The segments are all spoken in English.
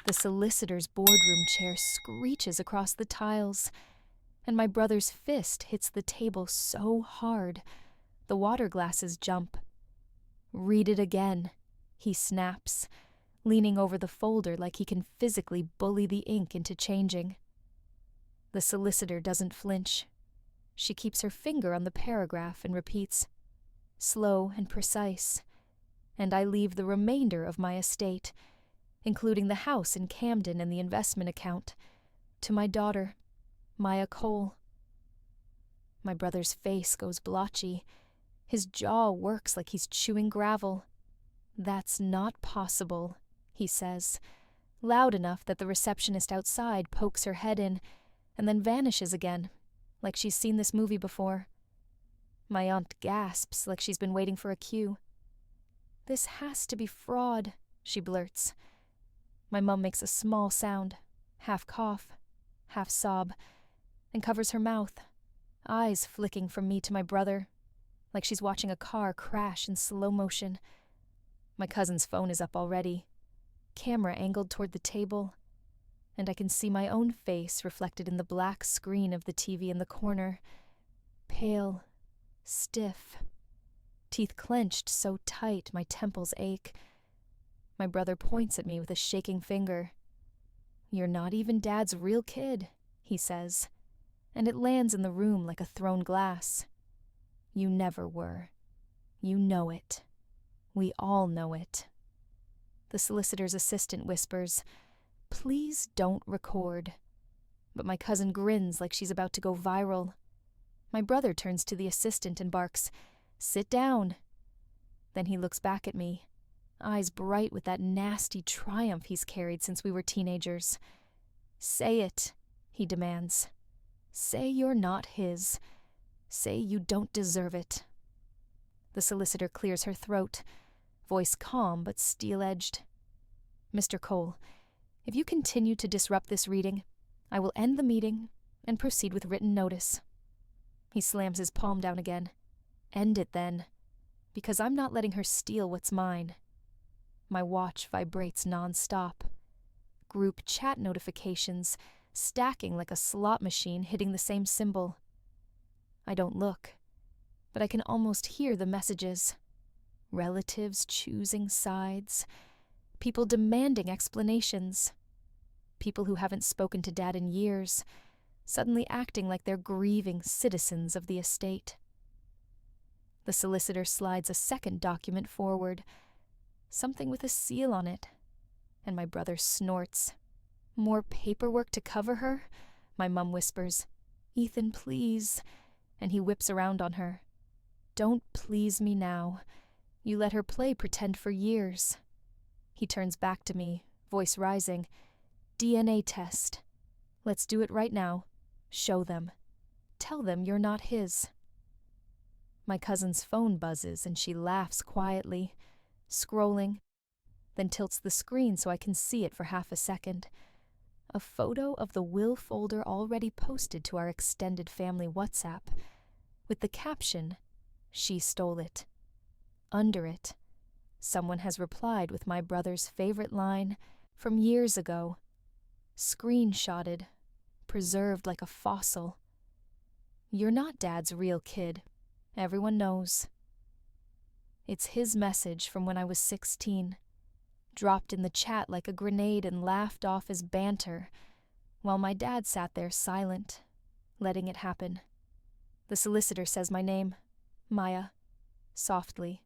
The solicitor's boardroom chair screeches across the tiles, and my brother's fist hits the table so hard, the water glasses jump. "Read it again," he snaps, leaning over the folder like he can physically bully the ink into changing. The solicitor doesn't flinch. She keeps her finger on the paragraph and repeats, slow and precise, and I leave the remainder of my estate, including the house in Camden and the investment account, to my daughter, Maya Cole. My brother's face goes blotchy. His jaw works like he's chewing gravel. "That's not possible," he says, loud enough that the receptionist outside pokes her head in and then vanishes again, like she's seen this movie before. My aunt gasps like she's been waiting for a cue. "This has to be fraud," she blurts. My mum makes a small sound, half cough, half sob, and covers her mouth, eyes flicking from me to my brother, like she's watching a car crash in slow motion. My cousin's phone is up already, camera angled toward the table, and I can see my own face reflected in the black screen of the TV in the corner, pale, stiff, teeth clenched so tight my temples ache. My brother points at me with a shaking finger. "You're not even Dad's real kid," he says, and it lands in the room like a thrown glass. "You never were. You know it. We all know it." The solicitor's assistant whispers, "Please don't record." But my cousin grins like she's about to go viral. My brother turns to the assistant and barks, "Sit down." Then he looks back at me, eyes bright with that nasty triumph he's carried since we were teenagers. "Say it," he demands. "Say you're not his. Say you don't deserve it." The solicitor clears her throat, voice calm but steel-edged. "Mr. Cole, if you continue to disrupt this reading, I will end the meeting and proceed with written notice." He slams his palm down again. "End it then, because I'm not letting her steal what's mine." My watch vibrates non-stop. Group chat notifications stacking like a slot machine hitting the same symbol. I don't look, but I can almost hear the messages. Relatives choosing sides, people demanding explanations, people who haven't spoken to Dad in years, suddenly acting like they're grieving citizens of the estate. The solicitor slides a second document forward, something with a seal on it, and my brother snorts. "More paperwork to cover her?" My mum whispers. "Ethan, please," and he whips around on her. "Don't please me now. You let her play pretend for years." He turns back to me, voice rising. "DNA test. Let's do it right now. Show them. Tell them you're not his." My cousin's phone buzzes and she laughs quietly, scrolling, then tilts the screen so I can see it for half a second. A photo of the will folder already posted to our extended family WhatsApp, with the caption, "She stole it." Under it, someone has replied with my brother's favorite line from years ago, screenshotted, preserved like a fossil. "You're not Dad's real kid. Everyone knows." It's his message from when I was 16, dropped in the chat like a grenade and laughed off as banter, while my dad sat there silent, letting it happen. The solicitor says my name, Maya, softly,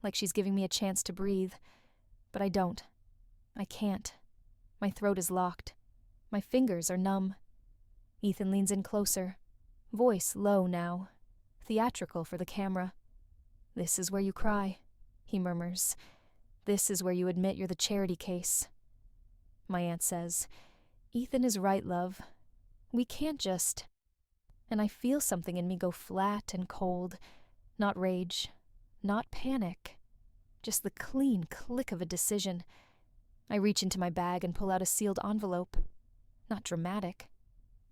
like she's giving me a chance to breathe, but I don't. I can't. My throat is locked. My fingers are numb. Ethan leans in closer, voice low now, theatrical for the camera. "This is where you cry," he murmurs. "This is where you admit you're the charity case." My aunt says, "Ethan is right, love. We can't just..." And I feel something in me go flat and cold. Not rage, not panic, just the clean click of a decision. I reach into my bag and pull out a sealed envelope. Not dramatic,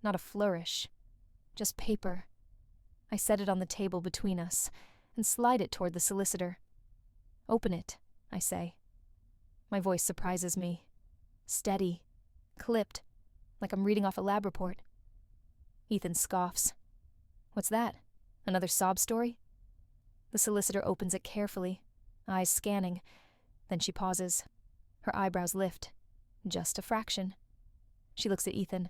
not a flourish, just paper. I set it on the table between us and slide it toward the solicitor. "Open it," I say. My voice surprises me. Steady, clipped, like I'm reading off a lab report. Ethan scoffs. What's that? Another sob story? The solicitor opens it carefully, eyes scanning. Then she pauses. Her eyebrows lift. Just a fraction. She looks at Ethan.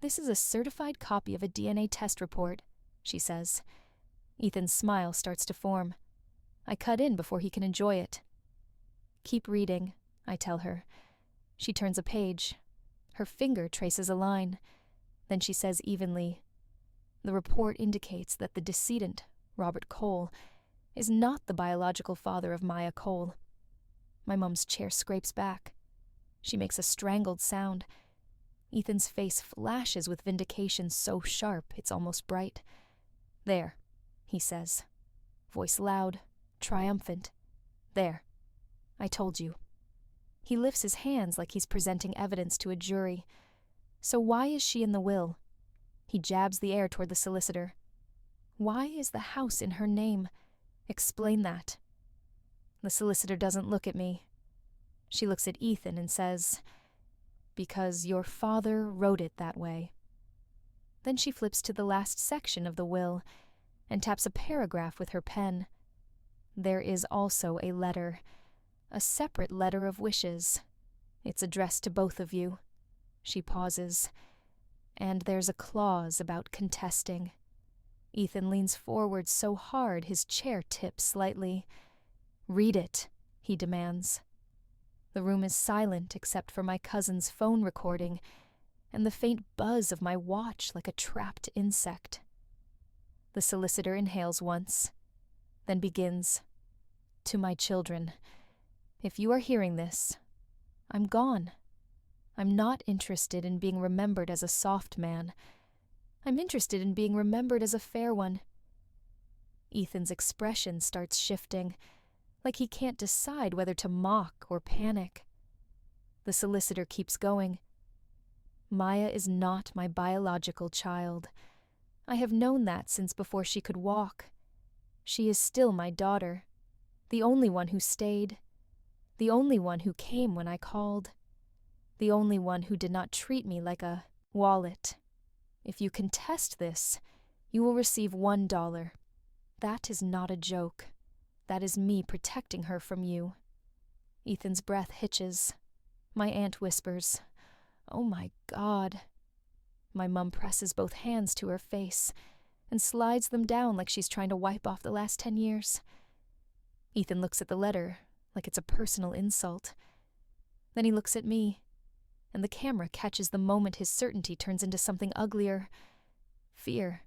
This is a certified copy of a DNA test report, she says. Ethan's smile starts to form. I cut in before he can enjoy it. Keep reading, I tell her. She turns a page. Her finger traces a line. Then she says evenly, the report indicates that the decedent, Robert Cole, is not the biological father of Maya Cole. My mom's chair scrapes back. She makes a strangled sound. Ethan's face flashes with vindication so sharp it's almost bright. There, he says, voice loud, triumphant. There, I told you. He lifts his hands like he's presenting evidence to a jury. So why is she in the will? He jabs the air toward the solicitor. Why is the house in her name? Explain that. The solicitor doesn't look at me. She looks at Ethan and says, because your father wrote it that way. Then she flips to the last section of the will and taps a paragraph with her pen. There is also a letter, a separate letter of wishes. It's addressed to both of you. She pauses. And there's a clause about contesting. Ethan leans forward so hard his chair tips slightly. Read it, he demands. The room is silent except for my cousin's phone recording and the faint buzz of my watch like a trapped insect. The solicitor inhales once, then begins. To my children, if you are hearing this, I'm gone. I'm not interested in being remembered as a soft man. I'm interested in being remembered as a fair one. Ethan's expression starts shifting, like he can't decide whether to mock or panic. The solicitor keeps going. Maya is not my biological child. I have known that since before she could walk. She is still my daughter, the only one who stayed, the only one who came when I called, the only one who did not treat me like a wallet. If you contest this, you will receive $1. That is not a joke. That is me protecting her from you. Ethan's breath hitches. My aunt whispers, Oh my God. My mum presses both hands to her face and slides them down like she's trying to wipe off the last 10 years. Ethan looks at the letter like it's a personal insult. Then he looks at me, and the camera catches the moment his certainty turns into something uglier. Fear.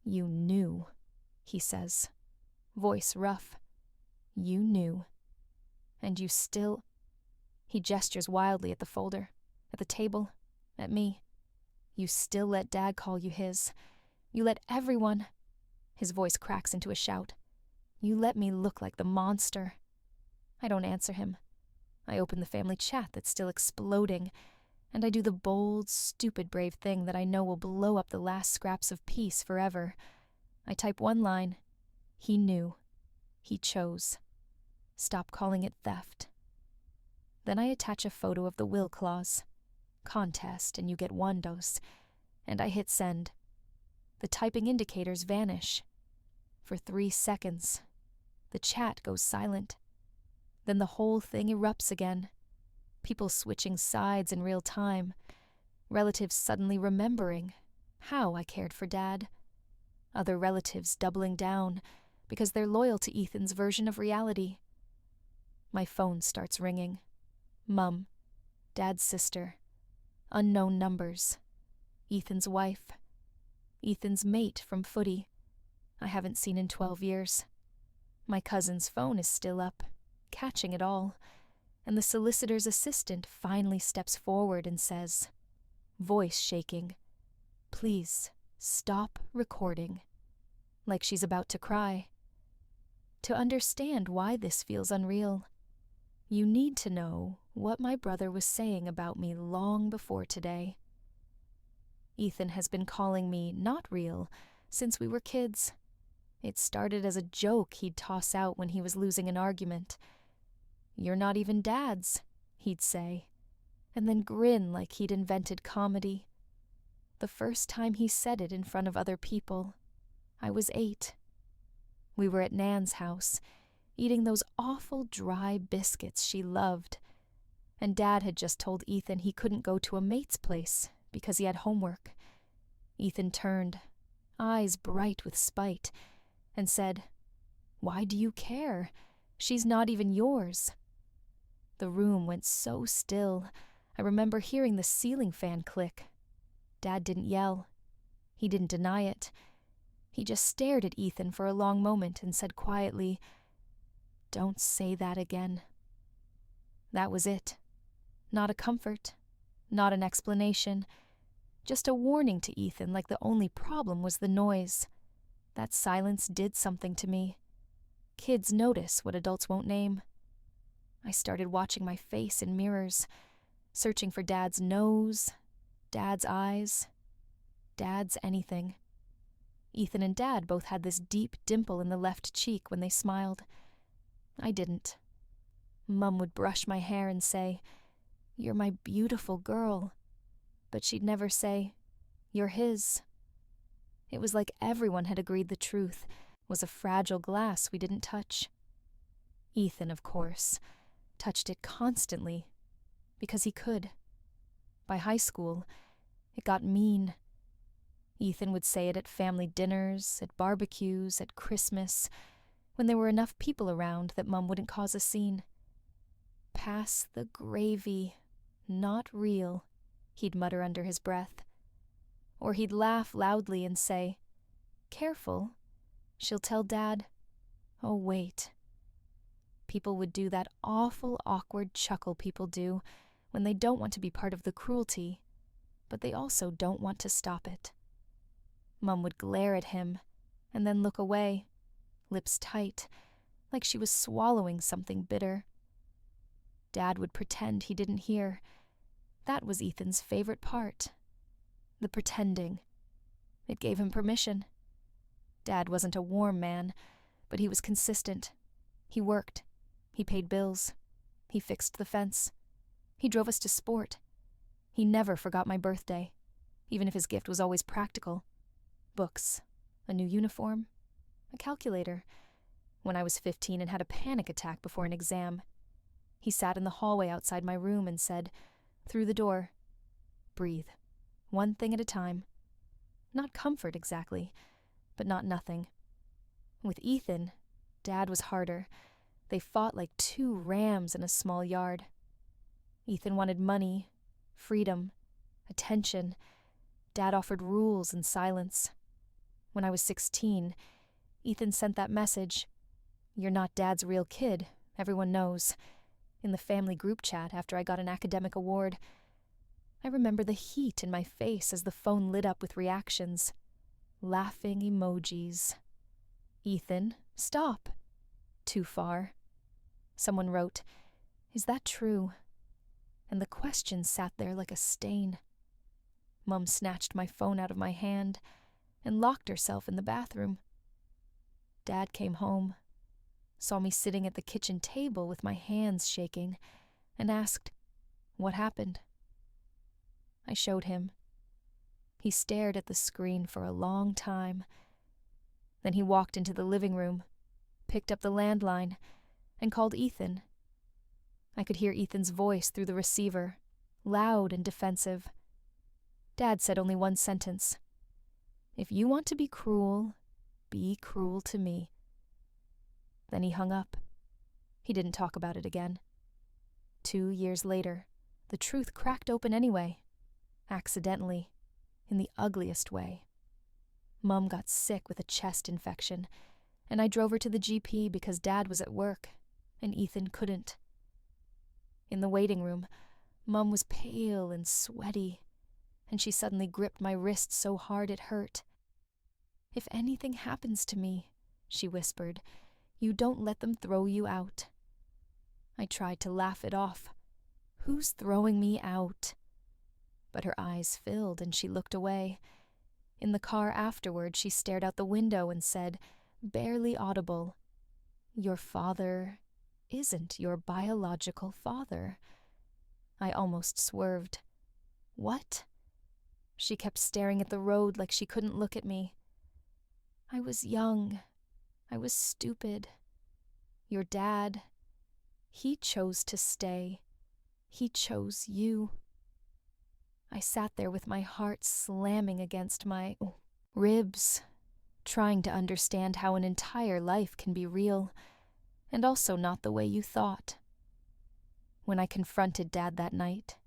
You knew, he says, voice rough. You knew. And you still... He gestures wildly at the folder, at the table, at me. You still let Dad call you his. You let everyone... His voice cracks into a shout. You let me look like the monster. I don't answer him. I open the family chat that's still exploding, and I do the bold, stupid, brave thing that I know will blow up the last scraps of peace forever. I type one line. He knew. He chose. Stop calling it theft. Then I attach a photo of the will clause. Contest, and you get $1, and I hit send. The typing indicators vanish. For 3 seconds, the chat goes silent. Then the whole thing erupts again. People switching sides in real time. Relatives suddenly remembering how I cared for Dad. Other relatives doubling down because they're loyal to Ethan's version of reality. My phone starts ringing. Mum, Dad's sister, unknown numbers, Ethan's wife, Ethan's mate from footy, I haven't seen in 12 years. My cousin's phone is still up, catching it all, and the solicitor's assistant finally steps forward and says, voice shaking, please stop recording, like she's about to cry. To understand why this feels unreal, you need to know what my brother was saying about me long before today. Ethan has been calling me not real since we were kids. It started as a joke he'd toss out when he was losing an argument. You're not even Dad's, he'd say. and then grin like he'd invented comedy. The first time he said it in front of other people, I was 8. We were at Nan's house, eating those awful dry biscuits she loved, and Dad had just told Ethan he couldn't go to a mate's place because he had homework. Ethan turned, eyes bright with spite, and said, "Why do you care? She's not even yours." The room went so still, I remember hearing the ceiling fan click. Dad didn't yell. He didn't deny it. He just stared at Ethan for a long moment and said quietly, "Don't say that again." That was it. Not a comfort, not an explanation, just a warning to Ethan like the only problem was the noise. That silence did something to me. Kids notice what adults won't name. I started watching my face in mirrors, searching for Dad's nose, Dad's eyes, Dad's anything. Ethan and Dad both had this deep dimple in the left cheek when they smiled. I didn't. Mum would brush my hair and say, "You're my beautiful girl," but she'd never say, "You're his." It was like everyone had agreed the truth was a fragile glass we didn't touch. Ethan, of course, touched it constantly, because he could. By high school, it got mean. Ethan would say it at family dinners, at barbecues, at Christmas, when there were enough people around that Mum wouldn't cause a scene. "Pass the gravy, not real," he'd mutter under his breath. Or he'd laugh loudly and say, "Careful, she'll tell Dad." Oh, wait. People would do that awful, awkward chuckle people do when they don't want to be part of the cruelty, but they also don't want to stop it. Mum would glare at him and then look away, lips tight, like she was swallowing something bitter. Dad would pretend he didn't hear. That was Ethan's favorite part. The pretending. It gave him permission. Dad wasn't a warm man, but he was consistent. He worked. He paid bills. He fixed the fence. He drove us to sport. He never forgot my birthday, even if his gift was always practical. Books, a new uniform, a calculator. When I was 15 and had a panic attack before an exam, he sat in the hallway outside my room and said, through the door, "Breathe, one thing at a time." Not comfort exactly, but not nothing. With Ethan, Dad was harder. They fought like 2 rams in a small yard. Ethan wanted money, freedom, attention. Dad offered rules and silence. When I was 16, Ethan sent that message, "You're not Dad's real kid, everyone knows," in the family group chat after I got an academic award. I remember the heat in my face as the phone lit up with reactions. Laughing emojis. "Ethan, stop." "Too far." Someone wrote, "Is that true?" And the question sat there like a stain. Mum snatched my phone out of my hand and locked herself in the bathroom. Dad came home, saw me sitting at the kitchen table with my hands shaking, and asked, "What happened?" I showed him. He stared at the screen for a long time. Then he walked into the living room, picked up the landline, and called Ethan. I could hear Ethan's voice through the receiver, loud and defensive. Dad said only one sentence. "If you want to be cruel to me." Then he hung up. He didn't talk about it again. 2 years later, the truth cracked open anyway. Accidentally, in the ugliest way. Mum got sick with a chest infection, and I drove her to the GP because Dad was at work, and Ethan couldn't. In the waiting room, Mum was pale and sweaty, and she suddenly gripped my wrist so hard it hurt. "If anything happens to me," she whispered, "you don't let them throw you out." I tried to laugh it off. "Who's throwing me out?" But her eyes filled and she looked away. In the car afterward, she stared out the window and said, barely audible, "Your father isn't your biological father." I almost swerved. What? She kept staring at the road like she couldn't look at me. I was young. I was stupid. Your dad, he chose to stay. He chose you. I sat there with my heart slamming against my ribs, trying to understand how an entire life can be real, and also not the way you thought. When I confronted Dad that night,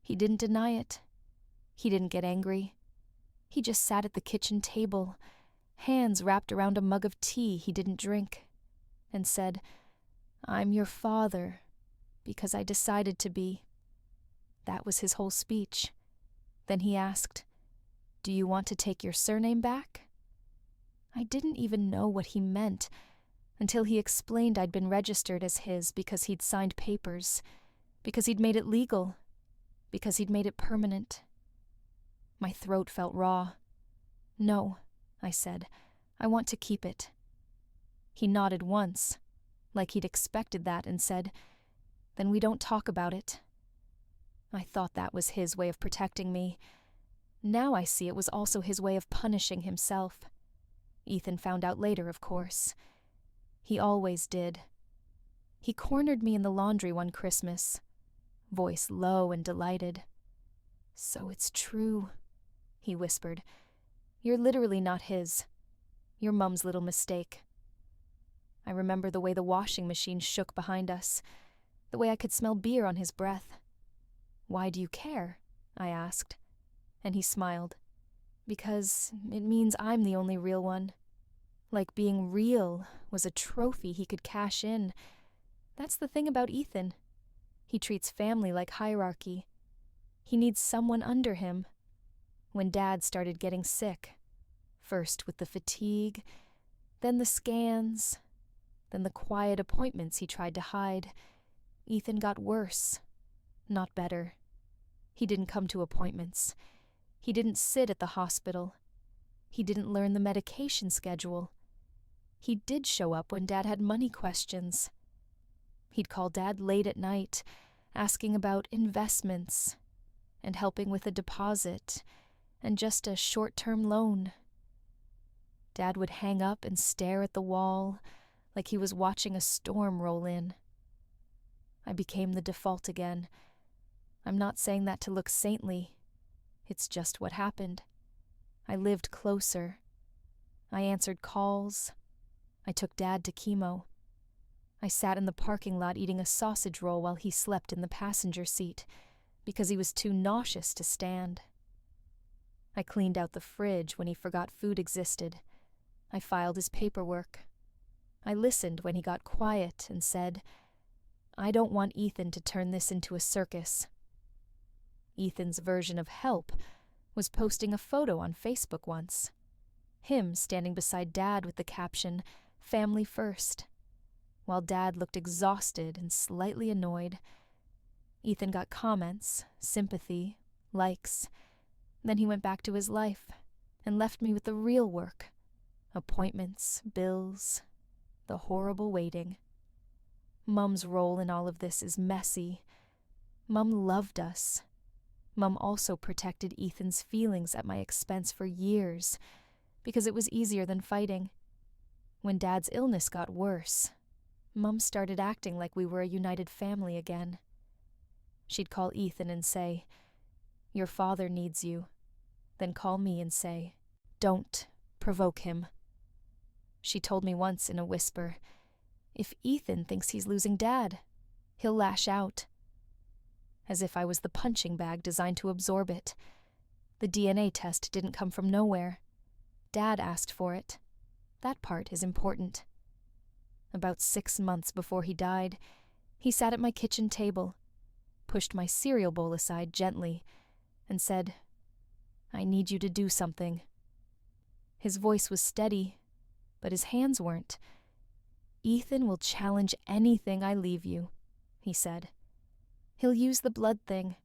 he didn't deny it. He didn't get angry. He just sat at the kitchen table, hands wrapped around a mug of tea he didn't drink, and said, "I'm your father, because I decided to be." That was his whole speech. Then he asked, "Do you want to take your surname back?" I didn't even know what he meant until he explained I'd been registered as his because he'd signed papers, because he'd made it legal, because he'd made it permanent. My throat felt raw. "No," I said, "I want to keep it." He nodded once, like he'd expected that, and said, "Then we don't talk about it." I thought that was his way of protecting me. Now I see it was also his way of punishing himself. Ethan found out later, of course. He always did. He cornered me in the laundry one Christmas, voice low and delighted. "So it's true," he whispered. "You're literally not his. Your Mum's little mistake." I remember the way the washing machine shook behind us, the way I could smell beer on his breath. "Why do you care?" I asked, and he smiled. "Because it means I'm the only real one. Like being real was a trophy he could cash in. That's the thing about Ethan. He treats family like hierarchy. He needs someone under him. When Dad started getting sick, first with the fatigue, then the scans, then the quiet appointments he tried to hide, Ethan got worse, not better. He didn't come to appointments. He didn't sit at the hospital. He didn't learn the medication schedule. He did show up when Dad had money questions. He'd call Dad late at night, asking about investments and helping with a deposit and just a short-term loan. Dad would hang up and stare at the wall like he was watching a storm roll in. I became the default again. I'm not saying that to look saintly. It's just what happened. I lived closer. I answered calls. I took Dad to chemo. I sat in the parking lot eating a sausage roll while he slept in the passenger seat because he was too nauseous to stand. I cleaned out the fridge when he forgot food existed. I filed his paperwork. I listened when he got quiet and said, "I don't want Ethan to turn this into a circus." Ethan's version of help was posting a photo on Facebook once. Him standing beside Dad with the caption, "Family first," while Dad looked exhausted and slightly annoyed. Ethan got comments, sympathy, likes. Then he went back to his life and left me with the real work. Appointments, bills, the horrible waiting. Mum's role in all of this is messy. Mum loved us. Mum also protected Ethan's feelings at my expense for years, because it was easier than fighting. When Dad's illness got worse, Mum started acting like we were a united family again. She'd call Ethan and say, "Your father needs you," then call me and say, "Don't provoke him." She told me once in a whisper, "If Ethan thinks he's losing Dad, he'll lash out." As if I was the punching bag designed to absorb it. The DNA test didn't come from nowhere. Dad asked for it. That part is important. About 6 months before he died, he sat at my kitchen table, pushed my cereal bowl aside gently, and said, "I need you to do something." His voice was steady, but his hands weren't. "Ethan will challenge anything I leave you," he said. "He'll use the blood thing.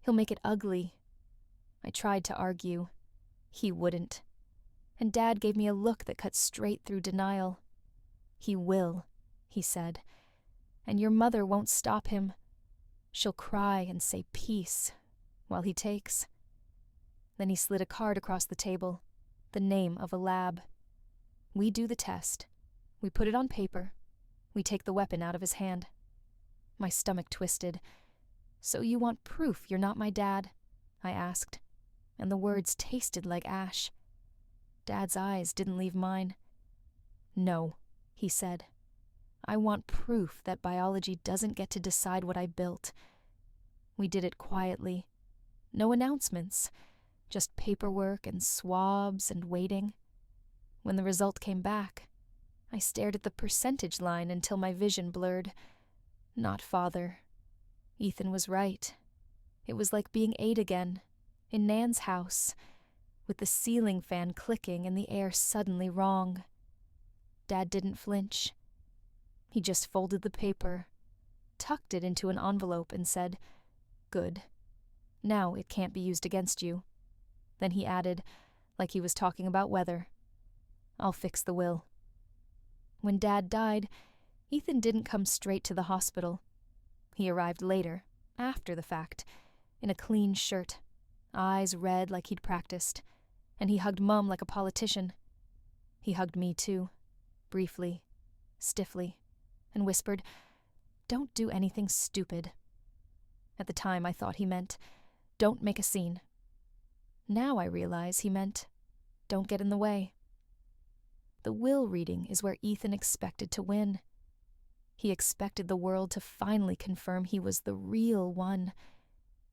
He'll make it ugly." I tried to argue. He wouldn't. And Dad gave me a look that cut straight through denial. "He will," he said. "And your mother won't stop him. She'll cry and say peace while he takes. Then he slid a card across the table, the name of a lab. We do the test. We put it on paper. We take the weapon out of his hand. My stomach twisted. "So you want proof you're not my dad?" I asked, and the words tasted like ash. Dad's eyes didn't leave mine. "No," he said. "I want proof that biology doesn't get to decide what I built." We did it quietly. No announcements, just paperwork and swabs and waiting. When the result came back, I stared at the percentage line until my vision blurred. Not father. Ethan was right. It was like being 8 again, in Nan's house, with the ceiling fan clicking and the air suddenly wrong. Dad didn't flinch. He just folded the paper, tucked it into an envelope, and said, "Good. Now it can't be used against you." Then he added, like he was talking about weather, "I'll fix the will." When Dad died, Ethan didn't come straight to the hospital. He arrived later, after the fact, in a clean shirt, eyes red like he'd practiced, and he hugged Mum like a politician. He hugged me too, briefly, stiffly, and whispered, "Don't do anything stupid." At the time I thought he meant, "Don't make a scene." Now I realize he meant, "Don't get in the way." The will reading is where Ethan expected to win. He expected the world to finally confirm he was the real one.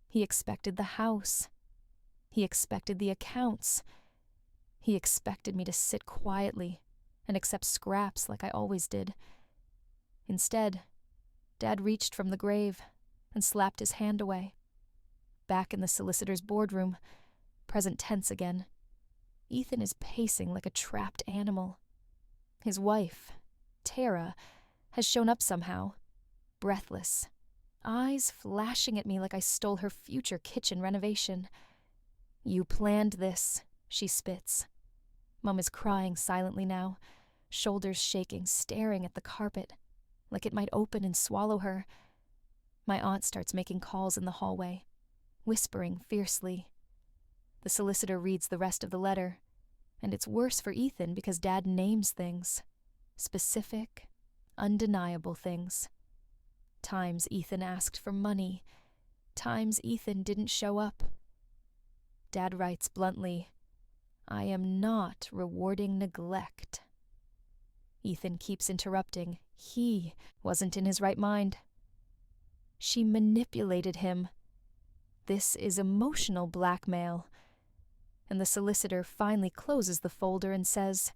He expected the house. He expected the accounts. He expected me to sit quietly and accept scraps like I always did. Instead, Dad reached from the grave and slapped his hand away. Back in the solicitor's boardroom, present tense again, Ethan is pacing like a trapped animal. His wife, Tara, has shown up somehow, breathless, eyes flashing at me like I stole her future kitchen renovation. "You planned this," she spits. Mum is crying silently now, shoulders shaking, staring at the carpet, like it might open and swallow her. My aunt starts making calls in the hallway, whispering fiercely. The solicitor reads the rest of the letter, and it's worse for Ethan because Dad names things. Specific, undeniable things. Times Ethan asked for money. Times Ethan didn't show up. Dad writes bluntly, "I am not rewarding neglect." Ethan keeps interrupting. He wasn't in his right mind. She manipulated him. This is emotional blackmail. And the solicitor finally closes the folder and says,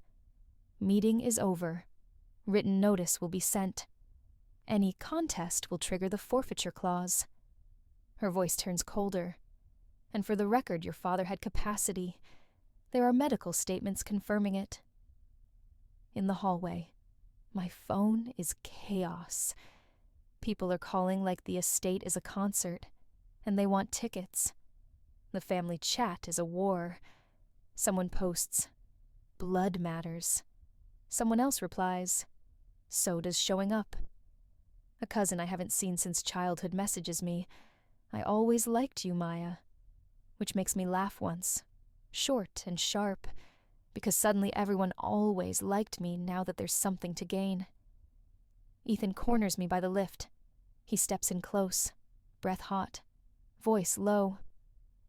"Meeting is over. Written notice will be sent. Any contest will trigger the forfeiture clause." Her voice turns colder. "And for the record, your father had capacity. There are medical statements confirming it." In the hallway, my phone is chaos. People are calling like the estate is a concert, and they want tickets. The family chat is a war. Someone posts, "Blood matters." Someone else replies, "So does showing up." A cousin I haven't seen since childhood messages me, "I always liked you, Maya," which makes me laugh once, short and sharp, because suddenly everyone always liked me now that there's something to gain. Ethan corners me by the lift. He steps in close, breath hot, voice low.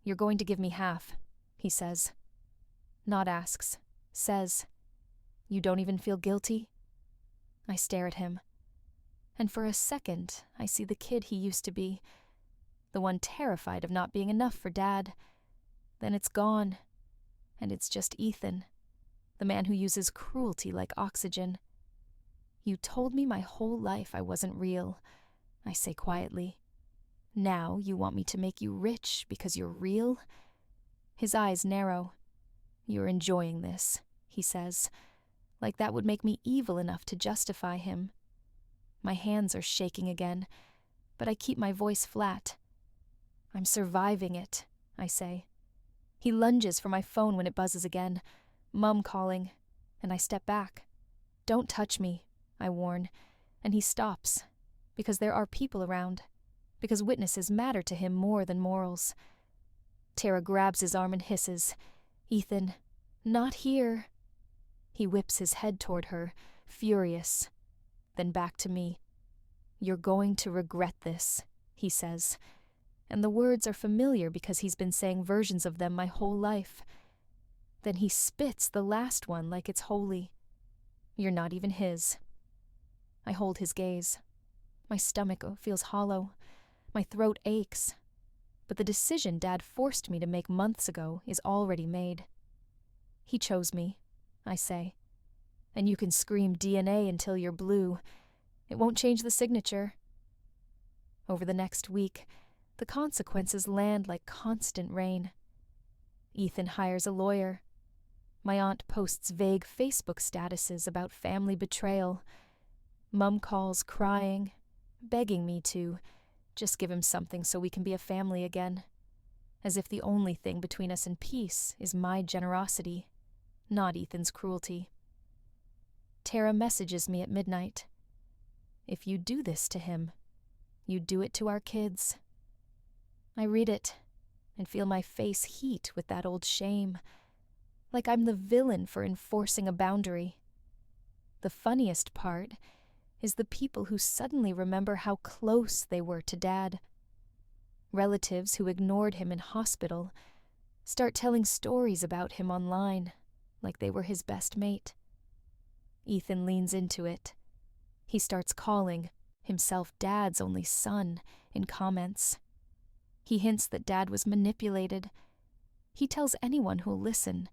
"You're going to give me half," he says. Not asks, says, "You don't even feel guilty?" I stare at him, and for a second I see the kid he used to be, the one terrified of not being enough for Dad. Then it's gone, and it's just Ethan, the man who uses cruelty like oxygen. "You told me my whole life I wasn't real," I say quietly. "Now you want me to make you rich because you're real?" His eyes narrow. "You're enjoying this," he says, like that would make me evil enough to justify him. My hands are shaking again, but I keep my voice flat. "I'm surviving it," I say. He lunges for my phone when it buzzes again, Mum calling, and I step back. "Don't touch me," I warn, and he stops, because there are people around. because witnesses matter to him more than morals. Tara grabs his arm and hisses, "Ethan, not here." He whips his head toward her, furious, then back to me. "You're going to regret this," he says, and the words are familiar because he's been saying versions of them my whole life. Then he spits the last one like it's holy. "You're not even his." I hold his gaze. My stomach feels hollow. My throat aches. But the decision Dad forced me to make months ago is already made. "He chose me," I say. "And you can scream DNA until you're blue. It won't change the signature." Over the next week, the consequences land like constant rain. Ethan hires a lawyer. My aunt posts vague Facebook statuses about family betrayal. Mum calls crying, begging me to just give him something so we can be a family again, as if the only thing between us and peace is my generosity, not Ethan's cruelty. Tara messages me at midnight. "If you do this to him, you do it to our kids." I read it and feel my face heat with that old shame, like I'm the villain for enforcing a boundary. The funniest part is the people who suddenly remember how close they were to Dad. Relatives who ignored him in hospital start telling stories about him online, like they were his best mate. Ethan leans into it. He starts calling himself Dad's only son in comments. He hints that Dad was manipulated. He tells anyone who'll listen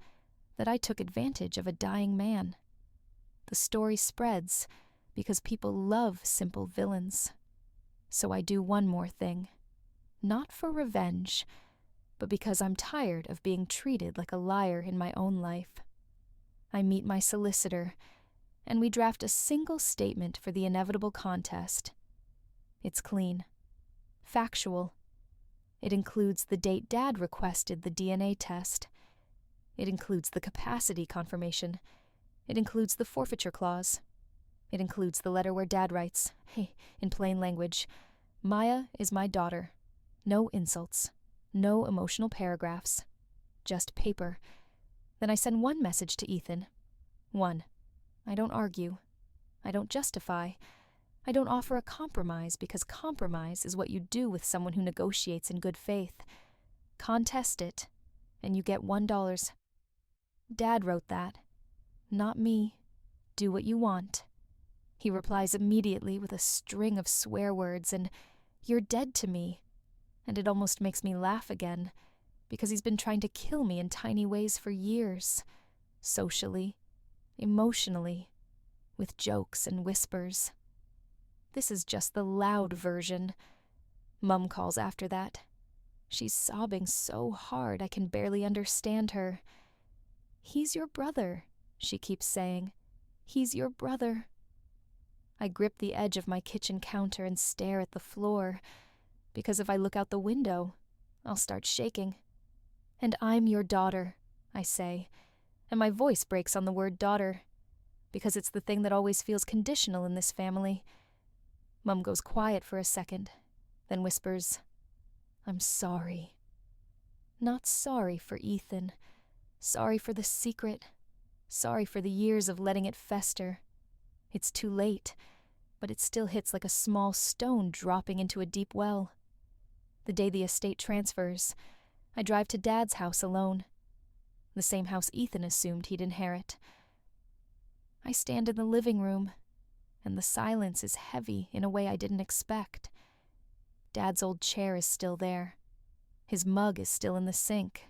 that I took advantage of a dying man. The story spreads because people love simple villains. So I do one more thing. Not for revenge, but because I'm tired of being treated like a liar in my own life. I meet my solicitor, and we draft a single statement for the inevitable contest. It's clean. Factual. It includes the date Dad requested the DNA test. It includes the capacity confirmation. It includes the forfeiture clause. It includes the letter where Dad writes, hey, in plain language, "Maya is my daughter. No insults. No emotional paragraphs. Just paper." Then I send one message to Ethan. One. I don't argue. I don't justify. I don't offer a compromise because compromise is what you do with someone who negotiates in good faith. Contest it, and you get $1. Dad wrote that. Not me. Do what you want. He replies immediately with a string of swear words and, "You're dead to me." And it almost makes me laugh again, because he's been trying to kill me in tiny ways for years. Socially, emotionally, with jokes and whispers. This is just the loud version. Mum calls after that. She's sobbing so hard I can barely understand her. "He's your brother," she keeps saying. "He's your brother." I grip the edge of my kitchen counter and stare at the floor, because if I look out the window, I'll start shaking. "And I'm your daughter," I say, and my voice breaks on the word daughter, because it's the thing that always feels conditional in this family. Mum goes quiet for a second, then whispers, "I'm sorry." Not sorry for Ethan. Sorry for the secret. Sorry for the years of letting it fester. It's too late, but it still hits like a small stone dropping into a deep well. The day the estate transfers, I drive to Dad's house alone. The same house Ethan assumed he'd inherit. I stand in the living room, and the silence is heavy in a way I didn't expect. Dad's old chair is still there. His mug is still in the sink,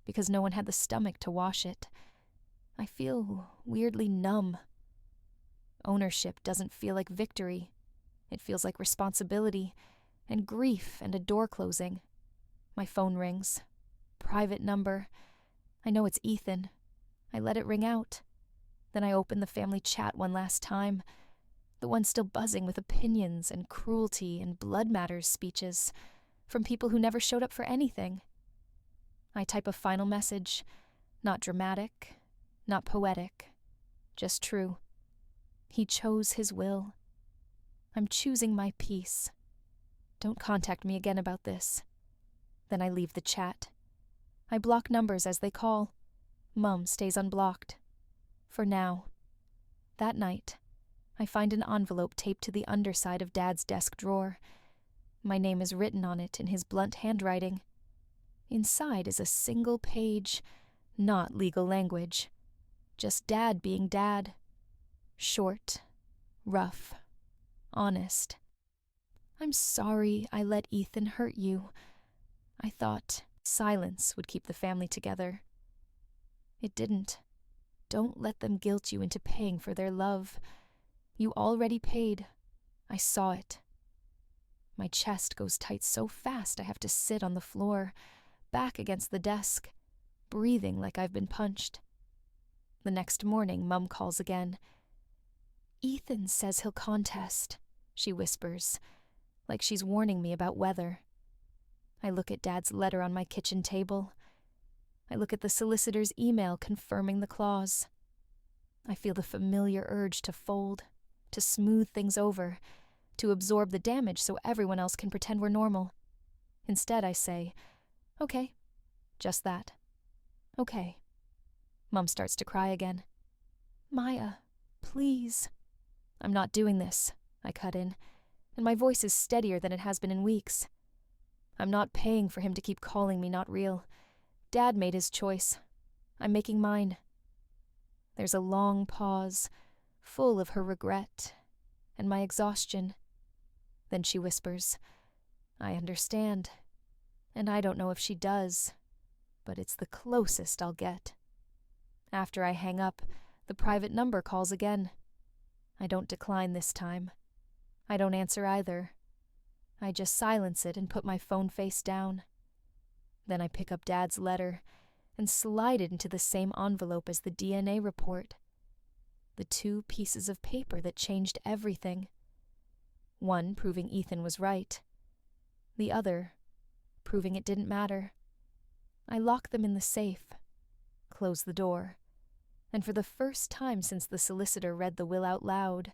because no one had the stomach to wash it. I feel weirdly numb. Ownership doesn't feel like victory. It feels like responsibility, and grief, and a door closing. My phone rings. Private number. I know it's Ethan. I let it ring out. Then I open the family chat one last time, the one still buzzing with opinions and cruelty and blood matters speeches from people who never showed up for anything. I type a final message, not dramatic, not poetic, just true. He chose his will. I'm choosing my peace. Don't contact me again about this. Then I leave the chat. I block numbers as they call. Mum stays unblocked. For now. That night, I find an envelope taped to the underside of Dad's desk drawer. My name is written on it in his blunt handwriting. Inside is a single page, not legal language. Just Dad being Dad. Short, rough, honest. I'm sorry I let Ethan hurt you. I thought silence would keep the family together. It didn't. Don't let them guilt you into paying for their love. You already paid. I saw it. My chest goes tight so fast I have to sit on the floor, back against the desk, breathing like I've been punched. The next morning, Mum calls again. Ethan says he'll contest, she whispers, like she's warning me about weather. I look at Dad's letter on my kitchen table. I look at the solicitor's email confirming the clause. I feel the familiar urge to fold, to smooth things over, to absorb the damage so everyone else can pretend we're normal. Instead, I say, okay, just that. Okay. Mum starts to cry again. Maya, please. I'm not doing this, I cut in, and my voice is steadier than it has been in weeks. I'm not paying for him to keep calling me not real. Dad made his choice. I'm making mine. There's a long pause, full of her regret and my exhaustion. Then she whispers, I understand. And I don't know if she does, but it's the closest I'll get. After I hang up, the private number calls again. I don't decline this time. I don't answer either. I just silence it and put my phone face down. Then I pick up Dad's letter and slide it into the same envelope as the DNA report. The 2 pieces of paper that changed everything. One proving Ethan was right. The other proving it didn't matter. I lock them in the safe, close the door, and for the first time since the solicitor read the will out loud,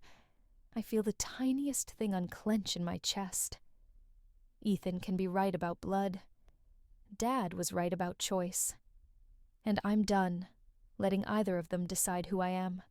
I feel the tiniest thing unclench in my chest. Ethan can be right about blood. Dad was right about choice. And I'm done letting either of them decide who I am.